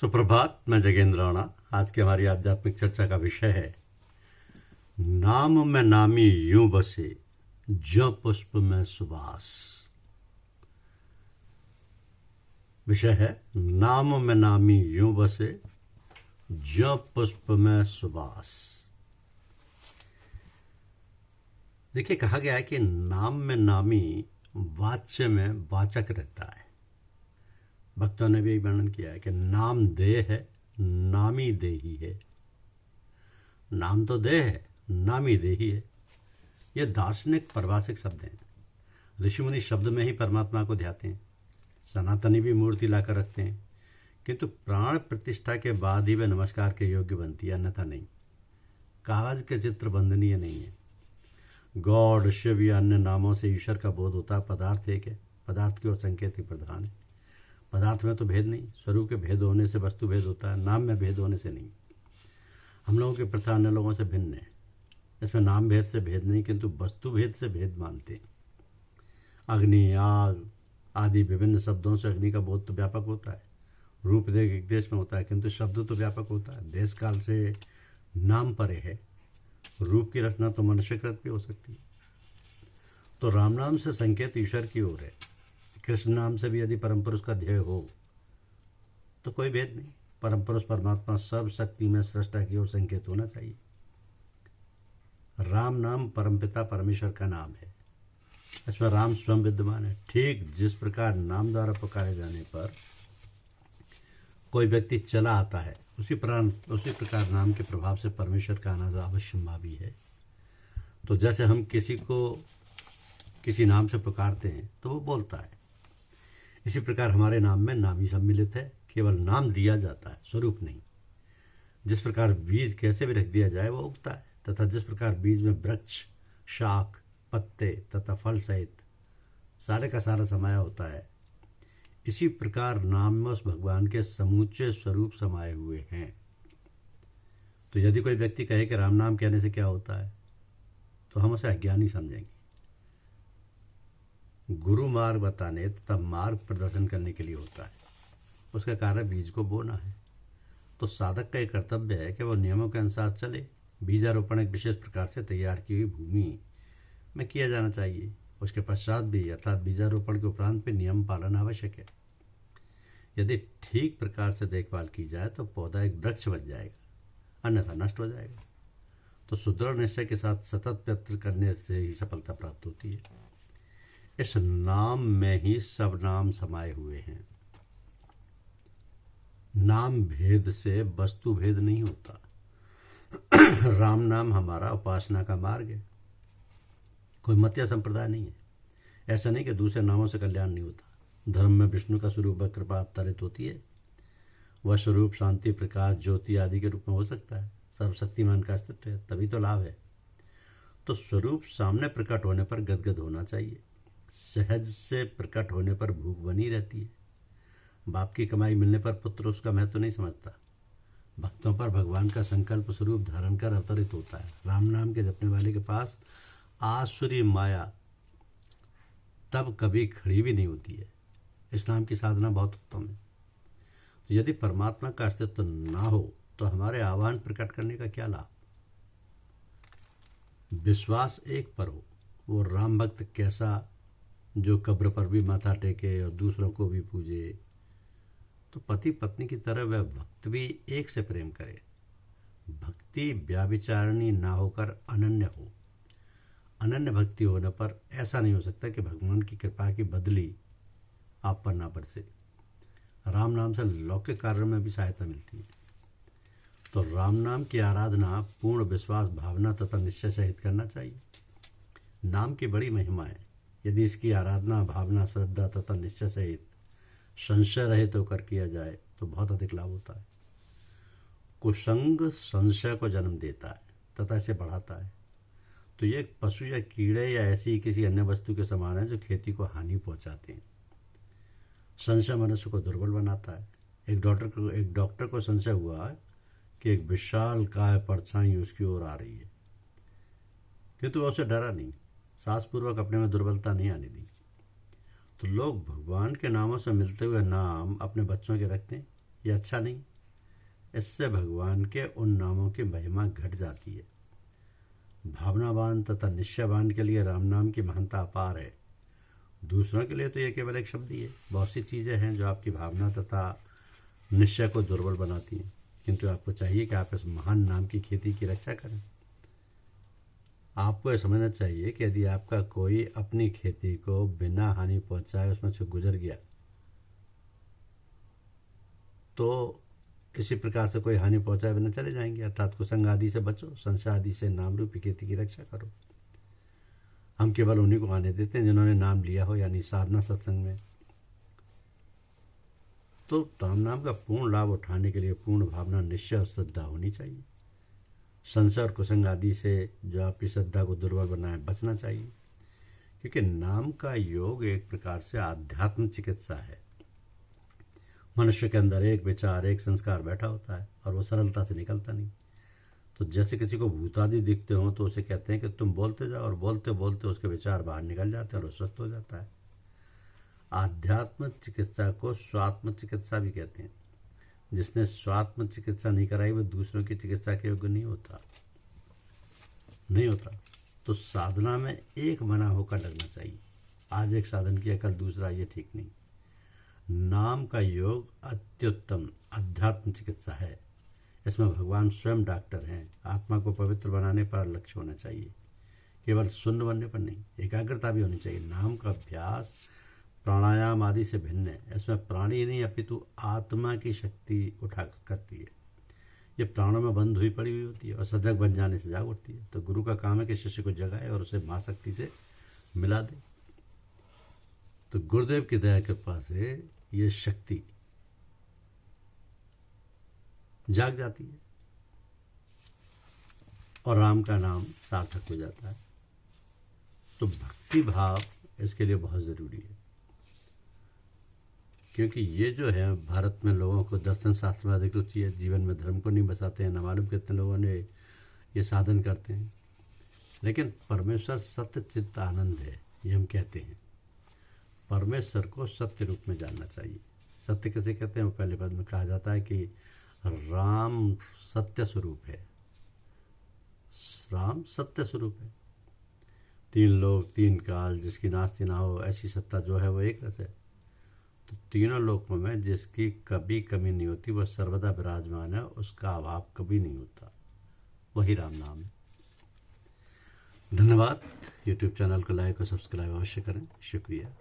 सुप्रभात। मैं जगेंद्र राणा। आज की हमारी आध्यात्मिक चर्चा का विषय है नाम में नामी यूं बसे ज्यों पुष्प में सुबास। विषय है नाम में नामी यूं बसे ज्यों पुष्प में सुबास। देखिए, कहा गया है कि नाम में नामी वाच्य में वाचक रहता है। भक्तों ने भी वर्णन किया है कि नाम देह है, नामी देही है। नाम तो देह है, नामी देही है। ये दार्शनिक पारिभाषिक शब्द हैं। ऋषि मुनि शब्द में ही परमात्मा को ध्याते हैं। सनातनी भी मूर्ति लाकर रखते हैं, किंतु प्राण प्रतिष्ठा के बाद ही वे नमस्कार के योग्य बनती है, अन्यथा नहीं। कागज के चित्र वंदनीय नहीं है। गॉड, शिव या अन्य नामों से ईश्वर का बोध होता है। पदार्थ एक है, पदार्थ की ओर संकेत ही प्रधान है। पदार्थ में तो भेद नहीं, स्वरूप के भेद होने से वस्तु भेद होता है, नाम में भेद होने से नहीं। हम लोगों की प्रथा अन्य लोगों से भिन्न है। इसमें नाम भेद से भेद नहीं, किंतु वस्तु भेद से भेद मानते हैं। अग्नि, आग आदि विभिन्न शब्दों से अग्नि का बोध तो व्यापक होता है। रूप देख एक देश में होता है, किंतु शब्द तो व्यापक होता है। देश काल से नाम परे है। रूप की रचना तो मनुष्यकृत भी हो सकती है। तो राम नाम से संकेत ईश्वर की ओर है। कृष्ण नाम से भी यदि परम पुरुष का ध्येय हो तो कोई भेद नहीं। परम पुरुष परमात्मा सब शक्ति में सृष्टा की ओर संकेत होना चाहिए। राम नाम परमपिता परमेश्वर का नाम है। इसमें राम स्वयं विद्यमान है। ठीक जिस प्रकार नाम द्वारा पुकारे जाने पर कोई व्यक्ति चला आता है, उसी प्रकार नाम के प्रभाव से परमेश्वर का आना अवश्यंभावी है। तो जैसे हम किसी को किसी नाम से पुकारते हैं तो वो बोलता है, इसी प्रकार हमारे नाम में नामी सम्मिलित है। केवल नाम दिया जाता है, स्वरूप नहीं। जिस प्रकार बीज कैसे भी रख दिया जाए वो उगता है, तथा जिस प्रकार बीज में वृक्ष, शाख, पत्ते तथा फल सहित सारे का सारा समाया होता है, इसी प्रकार नाम में उस भगवान के समूचे स्वरूप समाये हुए हैं। तो यदि कोई व्यक्ति कहे कि राम नाम कहने से क्या होता है, तो हम उसे अज्ञानी समझेंगे। गुरु मार्ग बताने तथा मार्ग प्रदर्शन करने के लिए होता है। उसका कार्य बीज को बोना है। तो साधक का एक कर्तव्य है कि वह नियमों के अनुसार चले। बीजारोपण एक विशेष प्रकार से तैयार की हुई भूमि में किया जाना चाहिए। उसके पश्चात भी अर्थात बीजारोपण के उपरांत भी नियम पालन आवश्यक है। यदि ठीक प्रकार से देखभाल की जाए तो पौधा एक वृक्ष बन जाएगा, अन्यथा नष्ट हो जाएगा। तो सुदृढ़ निश्चय के साथ सतत प्रयत्न करने से ही सफलता प्राप्त होती है। इस नाम में ही सब नाम समाये हुए हैं। नाम भेद से वस्तु भेद नहीं होता। राम नाम हमारा उपासना का मार्ग है, कोई मत या संप्रदाय नहीं है। ऐसा नहीं कि दूसरे नामों से कल्याण नहीं होता। धर्म में विष्णु का स्वरूप कृपा अवतरित होती है। वह स्वरूप शांति, प्रकाश, ज्योति आदि के रूप में हो सकता है। सर्वशक्तिमान का अस्तित्व है, तभी तो लाभ है। तो स्वरूप सामने प्रकट होने पर गदगद होना चाहिए। सहज से प्रकट होने पर भूख बनी रहती है। बाप की कमाई मिलने पर पुत्र उसका महत्व नहीं समझता। भक्तों पर भगवान का संकल्प स्वरूप धारण कर अवतरित होता है। राम नाम के जपने वाले के पास आसुरी माया तब कभी खड़ी भी नहीं होती है। इस नाम की साधना बहुत उत्तम है। तो यदि परमात्मा का अस्तित्व ना हो तो हमारे आह्वान प्रकट करने का क्या लाभ। विश्वास एक पर हो। वो राम भक्त कैसा, जो कब्र पर भी माथा टेके और दूसरों को भी पूजे। तो पति पत्नी की तरह वह भक्त भी एक से प्रेम करे। भक्ति व्याभिचारिणी ना होकर अनन्य हो। अनन्य भक्ति होने पर ऐसा नहीं हो सकता कि भगवान की कृपा की बदली आप पर ना बरसे। राम नाम से लौकिक कार्यों में भी सहायता मिलती है। तो राम नाम की आराधना पूर्ण विश्वास, भावना तथा निश्चय सहित करना चाहिए। नाम की बड़ी महिमा है। यदि इसकी आराधना, भावना, श्रद्धा तथा निश्चय सहित संशय रहित होकर किया जाए तो बहुत अधिक लाभ होता है। कुसंग संशय को जन्म देता है तथा इसे बढ़ाता है। तो ये एक पशु या कीड़े या ऐसी किसी अन्य वस्तु के समान है जो खेती को हानि पहुंचाते हैं। संशय मनुष्य को दुर्बल बनाता है। एक डॉक्टर को संशय हुआ कि एक विशाल काय परछाई उसकी ओर आ रही है, किंतु वह उसे डरा नहीं, साहसपूर्वक अपने में दुर्बलता नहीं आने दी। तो लोग भगवान के नामों से मिलते हुए नाम अपने बच्चों के रखते हैं, ये अच्छा नहीं। इससे भगवान के उन नामों की महिमा घट जाती है। भावनावान तथा निश्चयवान के लिए राम नाम की महानता अपार है। दूसरों के लिए तो यह केवल एक शब्द ही है। बहुत सी चीज़ें हैं जो आपकी भावना तथा निश्चय को दुर्बल बनाती हैं, किंतु आपको चाहिए कि आप इस महान नाम की खेती की रक्षा करें। आपको यह समझना चाहिए कि यदि आपका कोई अपनी खेती को बिना हानि पहुंचाए उसमें से गुजर गया तो किसी प्रकार से कोई हानि पहुंचाए बिना चले जाएंगे। अर्थात कुसंग आदि से बचो, संशय आदि से नाम रूपी खेती की रक्षा करो। हम केवल उन्हीं को आने देते हैं जिन्होंने नाम लिया हो, यानी साधना सत्संग में। तो राम नाम का पूर्ण लाभ उठाने के लिए पूर्ण भावना, निश्चय और श्रद्धा होनी चाहिए। संशय और कुसंग आदि से जो आपकी श्रद्धा को दुर्बल बनाए बचना चाहिए, क्योंकि नाम का योग एक प्रकार से आध्यात्म चिकित्सा है। मनुष्य के अंदर एक विचार, एक संस्कार बैठा होता है और वो सरलता से निकलता नहीं। तो जैसे किसी को भूतादि दिखते हो तो उसे कहते हैं कि तुम बोलते जाओ, और बोलते बोलते उसके विचार बाहर निकल जाते हैं और वो स्वस्थ हो जाता है। आध्यात्म चिकित्सा को स्वात्म चिकित्सा भी कहते हैं। जिसने स्वात्म चिकित्सा नहीं कराई वो दूसरों की चिकित्सा के योग्य नहीं होता। तो साधना में एक मना होकर लगना चाहिए। आज एक साधन किया, कल दूसरा, ये ठीक नहीं। नाम का योग अत्युत्तम अध्यात्म चिकित्सा है। इसमें भगवान स्वयं डॉक्टर हैं। आत्मा को पवित्र बनाने पर लक्ष्य होना चाहिए, केवल शून्य बनने पर नहीं। एकाग्रता भी होनी चाहिए। नाम का अभ्यास प्राणायाम आदि से भिन्न है। इसमें प्राणी नहीं अपितु आत्मा की शक्ति उठा करती है। ये प्राणों में बंद हुई पड़ी हुई होती है और सजग बन जाने से जाग उठती है। तो गुरु का काम है कि शिष्य को जगाए और उसे माँ शक्ति से मिला दे। तो गुरुदेव की दया कृपा से ये शक्ति जाग जाती है और राम का नाम सार्थक हो जाता है। तो भक्ति भाव इसके लिए बहुत ज़रूरी है, क्योंकि ये जो है भारत में लोगों को दर्शन शास्त्र में अधिक रुचि है, जीवन में धर्म को नहीं बसाते हैं। न मालूम कितने लोगों ने ये साधन करते हैं। लेकिन परमेश्वर सत्य चित्त आनंद है, ये हम कहते हैं। परमेश्वर को सत्य रूप में जानना चाहिए। सत्य किसे कहते हैं? वो पहले पद में कहा जाता है कि राम सत्य स्वरूप है। राम सत्य स्वरूप है। तीन लोक तीन काल, जिसकी नास्ति ना हो ऐसी सत्ता जो है वो एक रस है। तो तीनों लोकों में जिसकी कभी कमी नहीं होती, वह सर्वदा विराजमान है, उसका अभाव कभी नहीं होता, वही राम नाम है। धन्यवाद। यूट्यूब चैनल को लाइक और सब्सक्राइब अवश्य करें। शुक्रिया।